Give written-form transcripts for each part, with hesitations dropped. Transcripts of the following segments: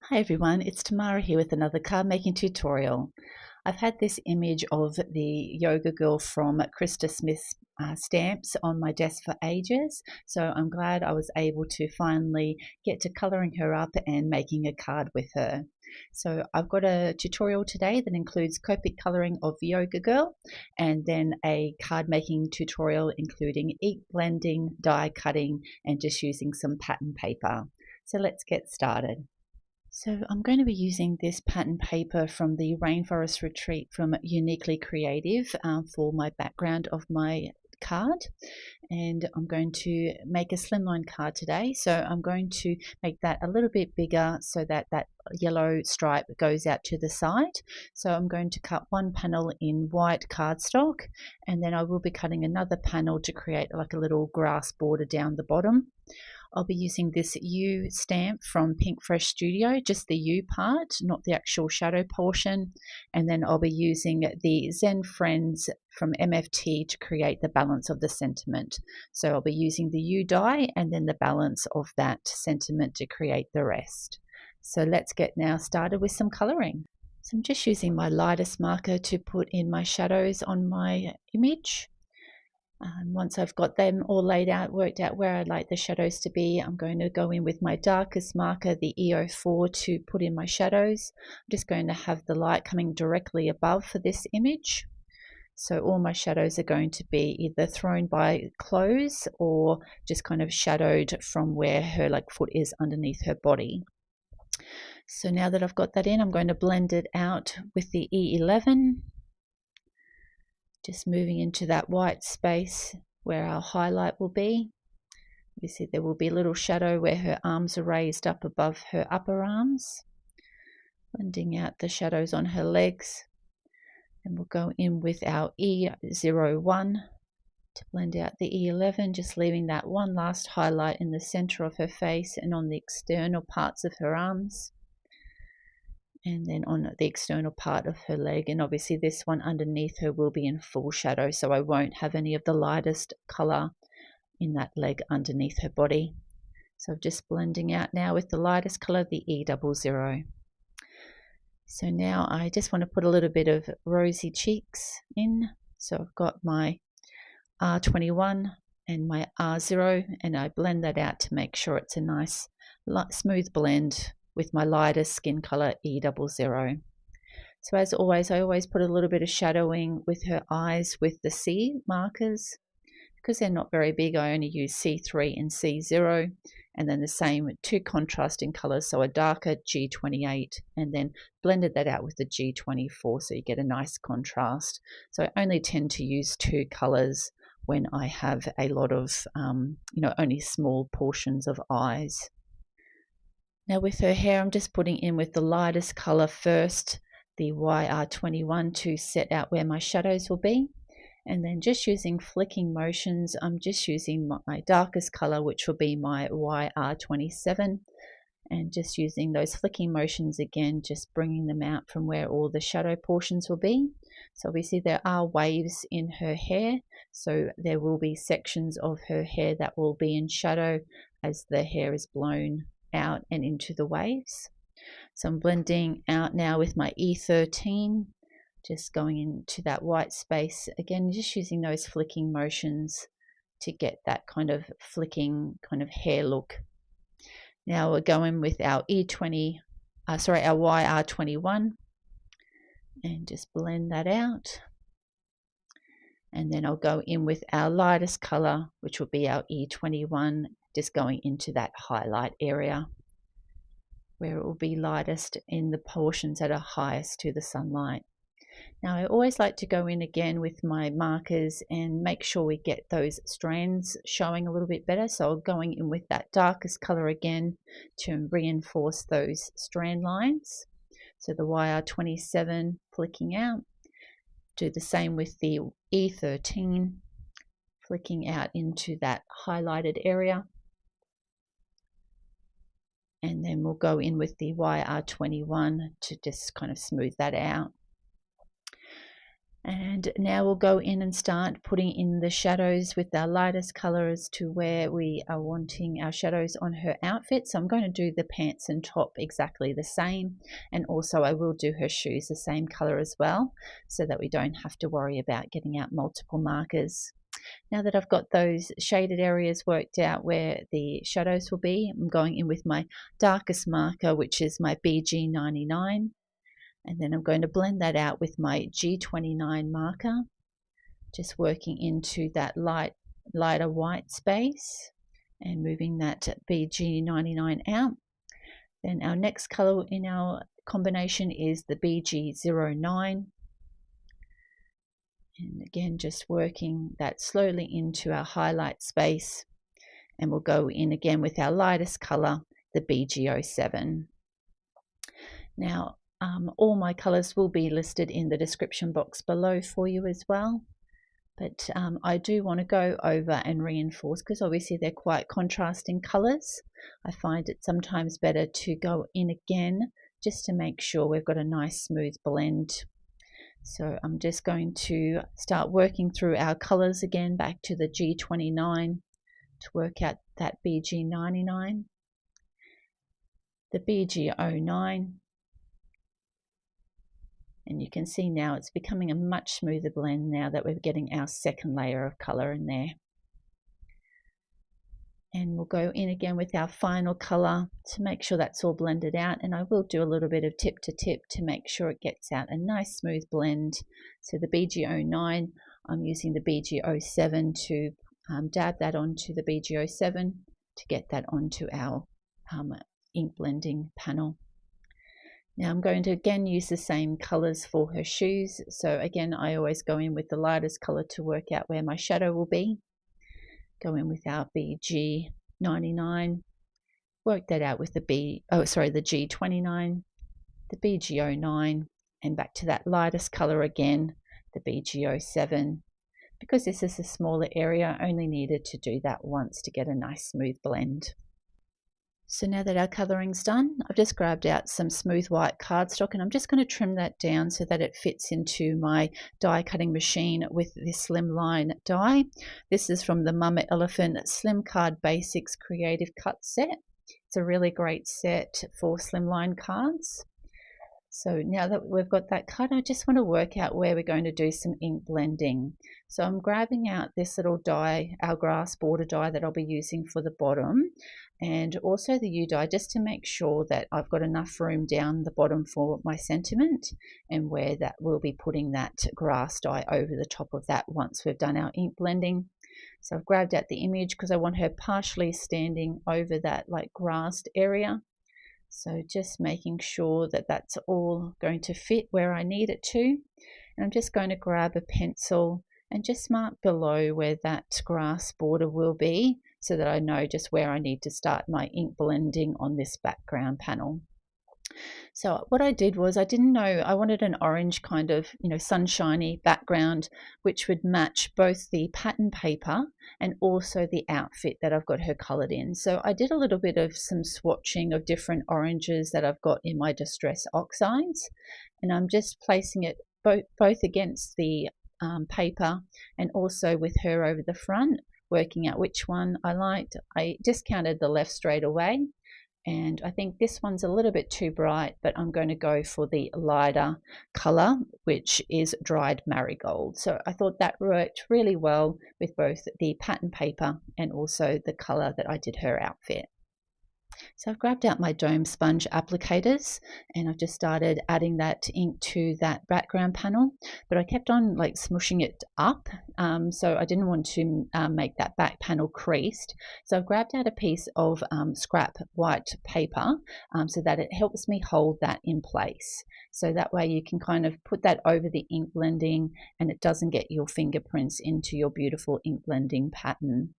Hi everyone, it's Tamara here with another card making tutorial. I've had this image of the yoga girl from Krista Smith Stamps on my desk for ages, so I'm glad I was able to finally get to colouring her up and making a card with her. So I've got a tutorial today that includes Copic colouring of Yoga Girl and then a card making tutorial including ink blending, die cutting and just using some pattern paper. So let's get started. So I'm going to be using this pattern paper from the Rainforest retreat from Uniquely Creative for my background of my card, and I'm going to make a slimline card today. So I'm going to make that a little bit bigger so that that yellow stripe goes out to the side. So I'm going to cut one panel in white cardstock, and then I will be cutting another panel to create like a little grass border down the bottom. I'll be using this U stamp from Pink Fresh Studio, just the U part, not the actual shadow portion. And then I'll be using the Zen Friends from MFT to create the balance of the sentiment. So I'll be using the U die and then the balance of that sentiment to create the rest. So let's get now started with some colouring. So I'm just using my lightest marker to put in my shadows on my image. Once I've got them all laid out, worked out where I'd like the shadows to be, I'm going to go in with my darkest marker, the EO4, to put in my shadows. I'm just going to have the light coming directly above for this image. So all my shadows are going to be either thrown by clothes or just kind of shadowed from where her foot is underneath her body. So now that I've got that in, I'm going to blend it out with the E11. Just moving into that white space where our highlight will be. You see there will be a little shadow where her arms are raised up above her upper arms. Blending out the shadows on her legs. And we'll go in with our E01 to blend out the E11, just leaving that one last highlight in the center of her face and on the external parts of her arms. And then on the external part of her leg, and obviously this one underneath her will be in full shadow, so I won't have any of the lightest color in that leg underneath her body. So just blending out now with the lightest color, the E00. So now I just want to put a little bit of rosy cheeks in. So I've got my R21 and my R0, and I blend that out to make sure it's a nice smooth blend with my lightest skin color E00. So as always, I always put a little bit of shadowing with her eyes with the C markers. Because they're not very big, I only use C3 and C0, and then the same with two contrasting colors, so a darker G28, and then blended that out with the G24 so you get a nice contrast. So I only tend to use two colors when I have a lot of, only small portions of eyes. Now with her hair, I'm just putting in with the lightest color first, the YR21, to set out where my shadows will be. And then just using flicking motions, I'm just using my darkest color, which will be my YR27. And just using those flicking motions again, just bringing them out from where all the shadow portions will be. So obviously there are waves in her hair, so there will be sections of her hair that will be in shadow as the hair is blown out and into the waves. So I'm blending out now with my E13, just going into that white space again, just using those flicking motions to get that kind of flicking kind of hair look. Now we're going with our our YR21, and just blend that out. And then I'll go in with our lightest color, which will be our E21, just going into that highlight area where it will be lightest in the portions that are highest to the sunlight. Now I always like to go in again with my markers and make sure we get those strands showing a little bit better. So going in with that darkest color again to reinforce those strand lines. So the YR27 flicking out. Do the same with the E13, flicking out into that highlighted area. And then we'll go in with the YR21 to just kind of smooth that out. And now we'll go in and start putting in the shadows with our lightest color as to where we are wanting our shadows on her outfit. So I'm going to do the pants and top exactly the same, and also I will do her shoes the same color as well, so that we don't have to worry about getting out multiple markers. Now that I've got those shaded areas worked out where the shadows will be, I'm going in with my darkest marker, which is my BG99. And then I'm going to blend that out with my G29 marker, just working into that lighter white space and moving that BG99 out. Then our next color in our combination is the BG09. And again, just working that slowly into our highlight space. And we'll go in again with our lightest color, the BG07. Now, all my colors will be listed in the description box below for you as well. But I do want to go over and reinforce, because obviously they're quite contrasting colors. I find it sometimes better to go in again just to make sure we've got a nice smooth blend. So I'm just going to start working through our colors again back to the G29 to work out that BG99, the BG09. And you can see now it's becoming a much smoother blend now that we're getting our second layer of color in there. And we'll go in again with our final color to make sure that's all blended out. And I will do a little bit of tip to tip to make sure it gets out a nice smooth blend. So the BG09, I'm using the BG07 to dab that onto the BG07 to get that onto our ink blending panel. Now I'm going to again use the same colors for her shoes. So again, I always go in with the lightest color to work out where my shadow will be. Go in with our BG99, work that out with the G29, the BG09, and back to that lightest color again, the BG07. Because this is a smaller area, I only needed to do that once to get a nice smooth blend. So now that our coloring's done, I've just grabbed out some smooth white cardstock, and I'm just going to trim that down so that it fits into my die cutting machine with this Slimline die. This is from the Mama Elephant Slim Card Basics Creative Cut Set. It's a really great set for slimline cards. So now that we've got that cut, I just want to work out where we're going to do some ink blending. So I'm grabbing out this little die, our grass border die that I'll be using for the bottom, and also the U die, just to make sure that I've got enough room down the bottom for my sentiment, and where that we'll be putting that grass die over the top of that once we've done our ink blending. So I've grabbed out the image because I want her partially standing over that like grassed area. So just making sure that that's all going to fit where I need it to. And I'm just going to grab a pencil and just mark below where that grass border will be, so that I know just where I need to start my ink blending on this background panel. So what I did was, I didn't know, I wanted an orange kind of, sunshiny background, which would match both the pattern paper and also the outfit that I've got her colored in. So I did a little bit of some swatching of different oranges that I've got in my Distress Oxides, and I'm just placing it both against the paper and also with her over the front, working out which one I liked. I discounted the left straight away, and I think this one's a little bit too bright, but I'm going to go for the lighter color, which is dried marigold. So I thought that worked really well with both the pattern paper and also the color that I did her outfit. So I've grabbed out my dome sponge applicators, and I've just started adding that ink to that background panel, but I kept on like smushing it up, so I didn't want to make that back panel creased. So I've grabbed out a piece of scrap white paper so that it helps me hold that in place. So that way you can kind of put that over the ink blending and it doesn't get your fingerprints into your beautiful ink blending pattern.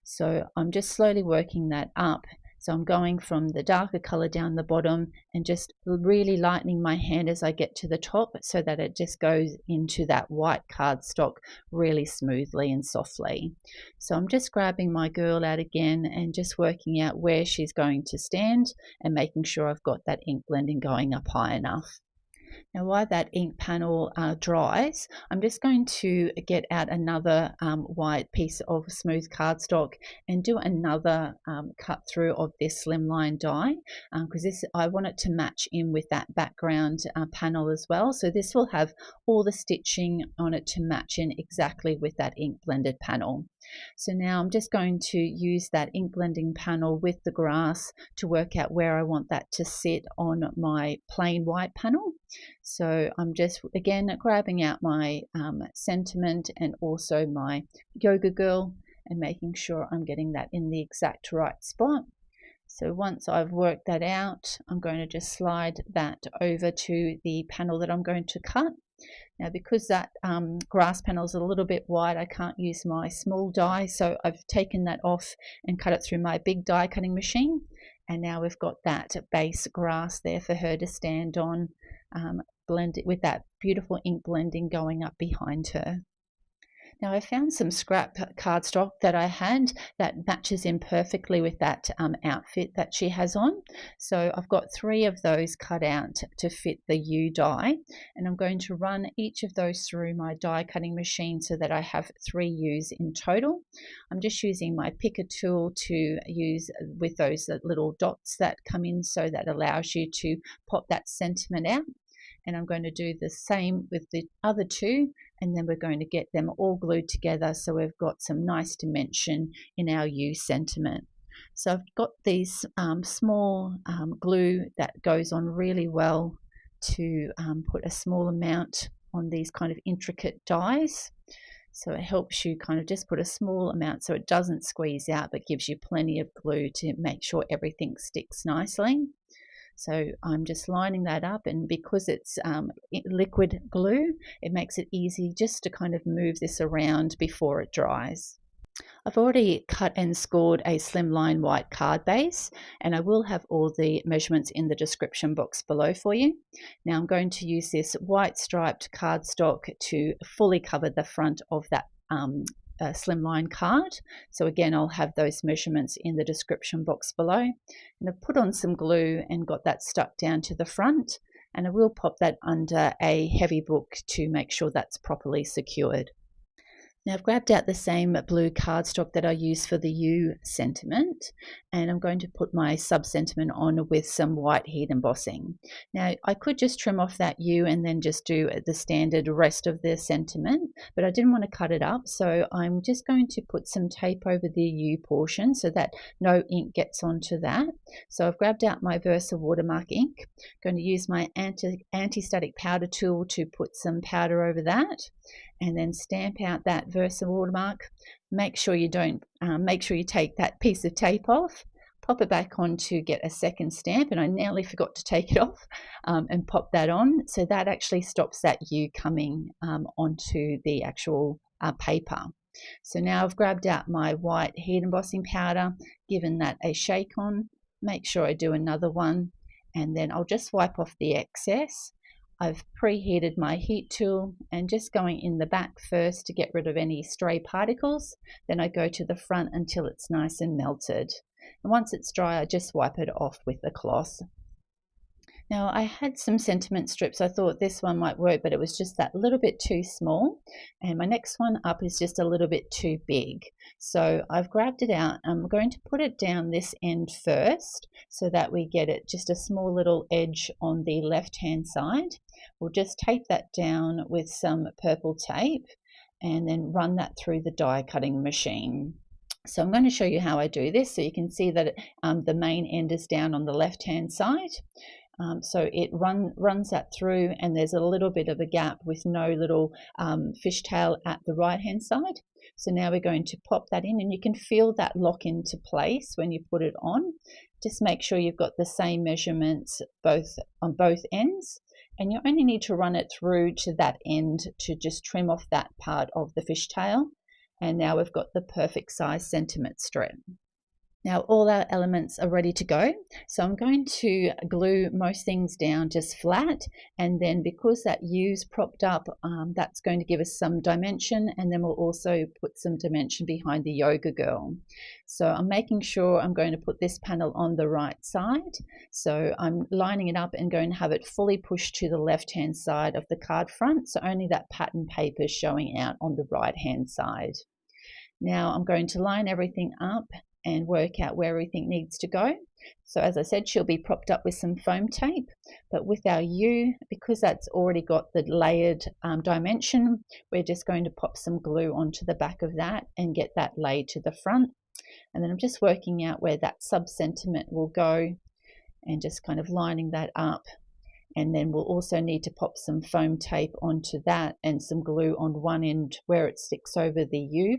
So I'm just slowly working that up. So I'm going from the darker color down the bottom and just really lightening my hand as I get to the top, so that it just goes into that white cardstock really smoothly and softly. So I'm just grabbing my girl out again and just working out where she's going to stand and making sure I've got that ink blending going up high enough. Now while that ink panel dries, I'm just going to get out another white piece of smooth cardstock and do another cut through of this Slimline die, because I want it to match in with that background panel as well. So this will have all the stitching on it to match in exactly with that ink blended panel. So now I'm just going to use that ink blending panel with the grass to work out where I want that to sit on my plain white panel. So I'm just again grabbing out my sentiment and also my yoga girl and making sure I'm getting that in the exact right spot. So once I've worked that out, I'm going to just slide that over to the panel that I'm going to cut. Now because that grass panel is a little bit wide, I can't use my small die, so I've taken that off and cut it through my big die cutting machine. And now we've got that base grass there for her to stand on, blended with that beautiful ink blending going up behind her. Now I found some scrap cardstock that I had that matches in perfectly with that outfit that she has on. So I've got 3 of those cut out to fit the U die, and I'm going to run each of those through my die cutting machine so that I have 3 U's in total. I'm just using my picker tool to use with those little dots that come in, so that allows you to pop that sentiment out. And I'm going to do the same with the other 2, and then we're going to get them all glued together so we've got some nice dimension in our U sentiment. So I've got these small glue that goes on really well to put a small amount on these kind of intricate dies. So it helps you kind of just put a small amount so it doesn't squeeze out, but gives you plenty of glue to make sure everything sticks nicely. So I'm just lining that up, and because it's liquid glue, it makes it easy just to kind of move this around before it dries. I've already cut and scored a Slimline white card base, and I will have all the measurements in the description box below for you. Now I'm going to use this white striped cardstock to fully cover the front of that Slimline card. So again, I'll have those measurements in the description box below. And I've put on some glue and got that stuck down to the front, and I will pop that under a heavy book to make sure that's properly secured. Now I've grabbed out the same blue cardstock that I used for the U sentiment, and I'm going to put my sub sentiment on with some white heat embossing. Now I could just trim off that U and then just do the standard rest of the sentiment, but I didn't want to cut it up, so I'm just going to put some tape over the U portion so that no ink gets onto that. So I've grabbed out my Versa Watermark ink, going to use my anti-static powder tool to put some powder over that, and then stamp out that Versa Watermark. Make sure you take that piece of tape off, pop it back on to get a second stamp, and I nearly forgot to take it off, and pop that on, so that actually stops that U coming onto the actual paper. So now I've grabbed out my white heat embossing powder, given that a shake on, make sure I do another one, and then I'll just wipe off the excess. I've preheated my heat tool and just going in the back first to get rid of any stray particles. Then I go to the front until it's nice and melted. And once it's dry, I just wipe it off with a cloth. Now I had some sentiment strips. I thought this one might work, but it was just that little bit too small. And my next one up is just a little bit too big. So I've grabbed it out. I'm going to put it down this end first so that we get it just a small little edge on the left-hand side. We'll just tape that down with some purple tape and then run that through the die cutting machine. So I'm going to show you how I do this so you can see that the main end is down on the left-hand side. So it runs that through, and there's a little bit of a gap with no little fishtail at the right hand side. So now we're going to pop that in, and you can feel that lock into place when you put it on. Just make sure you've got the same measurements on both ends, and you only need to run it through to that end to just trim off that part of the fishtail. And now we've got the perfect size sentiment strip. Now all our elements are ready to go, so I'm going to glue most things down just flat, and then because that U's propped up, that's going to give us some dimension, and then we'll also put some dimension behind the yoga girl. So I'm making sure I'm going to put this panel on the right side, so I'm lining it up and going to have it fully pushed to the left hand side of the card front, so only that pattern paper is showing out on the right hand side. Now I'm going to line everything up and work out where everything needs to go. So as I said, she'll be propped up with some foam tape, but with our U, because that's already got the layered dimension, we're just going to pop some glue onto the back of that and get that laid to the front. And then I'm just working out where that sub-sentiment will go and just kind of lining that up. And then we'll also need to pop some foam tape onto that and some glue on one end where it sticks over the U.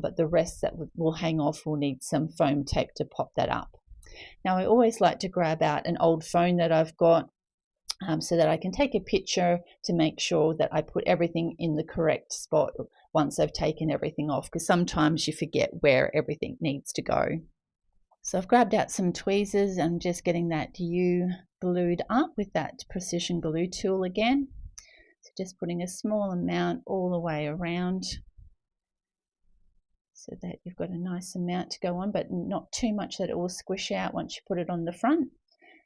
But the rest that will hang off will need some foam tape to pop that up. Now I always like to grab out an old phone that I've got so that I can take a picture to make sure that I put everything in the correct spot once I've taken everything off, because sometimes you forget where everything needs to go. So I've grabbed out some tweezers and just getting that U glued up with that precision glue tool again. So just putting a small amount all the way around, so that you've got a nice amount to go on, but not too much that it will squish out once you put it on the front.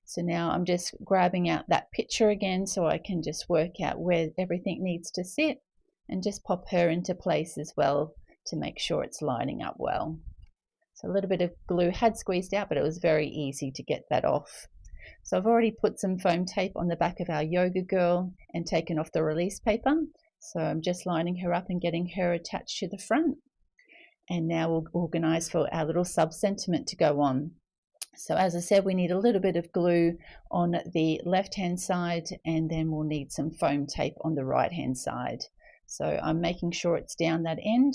So now I'm just grabbing out that picture again so I can just work out where everything needs to sit and just pop her into place as well to make sure it's lining up well. So a little bit of glue had squeezed out, but it was very easy to get that off. So I've already put some foam tape on the back of our yoga girl and taken off the release paper. So I'm just lining her up and getting her attached to the front. And now we'll organize for our little sub-sentiment to go on. So as I said, we need a little bit of glue on the left hand side, and then we'll need some foam tape on the right hand side. So I'm making sure it's down that end.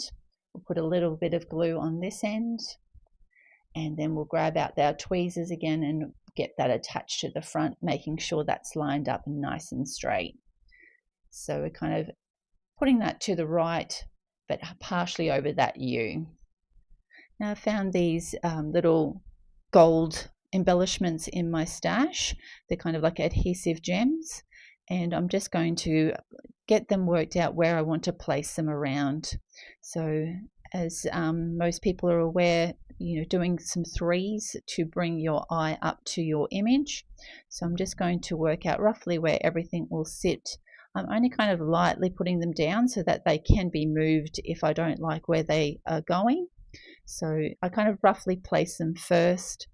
We'll put a little bit of glue on this end, and then we'll grab out our tweezers again and get that attached to the front, making sure that's lined up and nice and straight. So we're kind of putting that to the right, but partially over that U. Now I found these little gold embellishments in my stash. They're kind of like adhesive gems, and I'm just going to get them worked out where I want to place them around. So as most people are aware, doing some threes to bring your eye up to your image. So I'm just going to work out roughly where everything will sit. I'm only kind of lightly putting them down so that they can be moved if I don't like where they are going. So I kind of roughly place them first,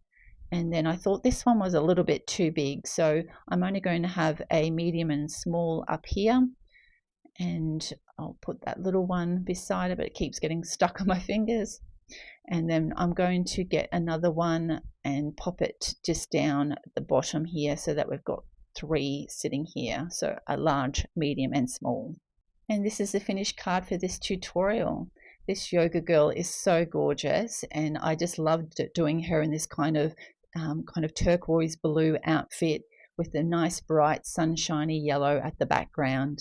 and then I thought this one was a little bit too big, so I'm only going to have a medium and small up here, and I'll put that little one beside it, but it keeps getting stuck on my fingers. And then I'm going to get another one and pop it just down at the bottom here so that we've got 3 sitting here, so a large, medium and small. And this is the finished card for this tutorial. This yoga girl is so gorgeous, and I just loved doing her in this kind of turquoise blue outfit with a nice bright sunshiny yellow at the background.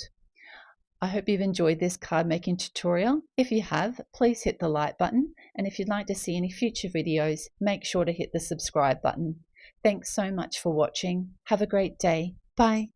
I hope you've enjoyed this card making tutorial. If you have, please hit the like button, and if you'd like to see any future videos, make sure to hit the subscribe button. Thanks so much for watching. Have a great day. Bye.